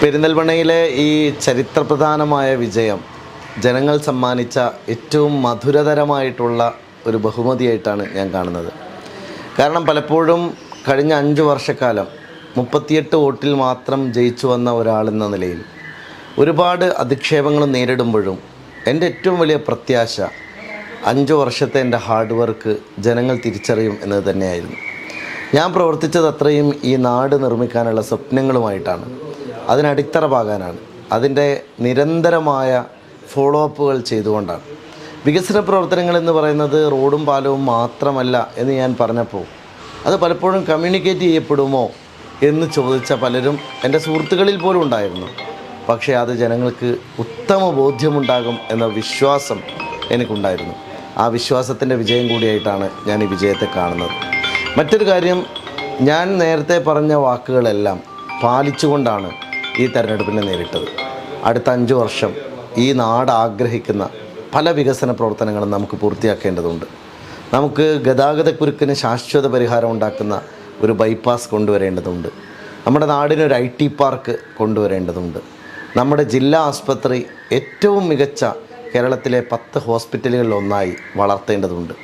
പെരിന്തൽമണ്ണയിലെ ഈ ചരിത്രപ്രധാനമായ വിജയം ജനങ്ങൾ സമ്മാനിച്ച ഏറ്റവും മധുരതരമായിട്ടുള്ള ഒരു ബഹുമതിയായിട്ടാണ് ഞാൻ കാണുന്നത്. കാരണം പലപ്പോഴും കഴിഞ്ഞ 5 വർഷക്കാലം 38 വോട്ടിൽ മാത്രം ജയിച്ചു വന്ന ഒരാളെന്ന നിലയിൽ ഒരുപാട് അധിക്ഷേപങ്ങൾ നേരിടുമ്പോഴും എൻ്റെ ഏറ്റവും വലിയ പ്രത്യാശ 5 വർഷത്തെ എൻ്റെ ഹാർഡ് വർക്ക് ജനങ്ങൾ തിരിച്ചറിയും എന്നത് തന്നെയായിരുന്നു. ഞാൻ പ്രവർത്തിച്ചത് അത്രയും ഈ നാട് നിർമ്മിക്കാനുള്ള സ്വപ്നങ്ങളുമായിട്ടാണ്, അതിനടിത്തറ പാകാനാണ്, അതിൻ്റെ നിരന്തരമായ ഫോളോ അപ്പുകൾ ചെയ്തുകൊണ്ടാണ്. വികസന പ്രവർത്തനങ്ങൾ എന്ന് പറയുന്നത് റോഡും പാലവും മാത്രമല്ല എന്ന് ഞാൻ പറഞ്ഞപ്പോൾ അത് പലപ്പോഴും കമ്മ്യൂണിക്കേറ്റ് ചെയ്യപ്പെടുമോ എന്ന് ചോദിച്ച പലരും എൻ്റെ സുഹൃത്തുക്കളിൽ പോലും ഉണ്ടായിരുന്നു. പക്ഷേ അത് ജനങ്ങൾക്ക് ഉത്തമ ബോധ്യമുണ്ടാകും എന്ന വിശ്വാസം എനിക്കുണ്ടായിരുന്നു. ആ വിശ്വാസത്തിൻ്റെ വിജയം കൂടിയായിട്ടാണ് ഞാൻ ഈ വിജയത്തെ കാണുന്നത്. മറ്റൊരു കാര്യം, ഞാൻ നേരത്തെ പറഞ്ഞ വാക്കുകളെല്ലാം പാലിച്ചുകൊണ്ടാണ് ഈ തെരഞ്ഞെടുപ്പിനെ നേരിട്ടത്. അടുത്ത 5 വർഷം ഈ നാട് ആഗ്രഹിക്കുന്ന പല വികസന പ്രവർത്തനങ്ങളും നമുക്ക് പൂർത്തിയാക്കേണ്ടതുണ്ട്. നമുക്ക് ഗതാഗതക്കുരുക്കിന് ശാശ്വത പരിഹാരം ഉണ്ടാക്കുന്ന ഒരു ബൈപ്പാസ് കൊണ്ടുവരേണ്ടതുണ്ട്. നമ്മുടെ നാടിനൊരു IT പാർക്ക് കൊണ്ടുവരേണ്ടതുണ്ട്. നമ്മുടെ ജില്ലാ ആസ്പത്രി ഏറ്റവും മികച്ച കേരളത്തിലെ 10 ഹോസ്പിറ്റലുകളിൽ ഒന്നായി വളർത്തേണ്ടതുണ്ട്.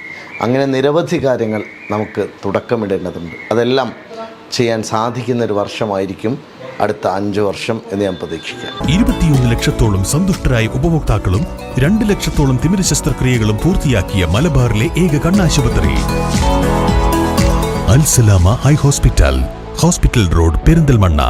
അങ്ങനെ നിരവധി കാര്യങ്ങൾ നമുക്ക് തുടക്കമിടേണ്ടതുണ്ട്. അതെല്ലാം ചെയ്യാൻ സാധിക്കുന്നൊരു വർഷമായിരിക്കും അടുത്ത 5 വർഷം എന്ന് ഞാൻ പ്രതീക്ഷിക്കാം. 21 ലക്ഷത്തോളം സന്തുഷ്ടരായ ഉപഭോക്താക്കളും 2 ലക്ഷത്തോളം തിമിര ശസ്ത്രക്രിയകളും പൂർത്തിയാക്കിയ മലബാറിലെ ഏക കണ്ണാശുപത്രി Al Salama eye hospital, hospital road, Perinthalmanna.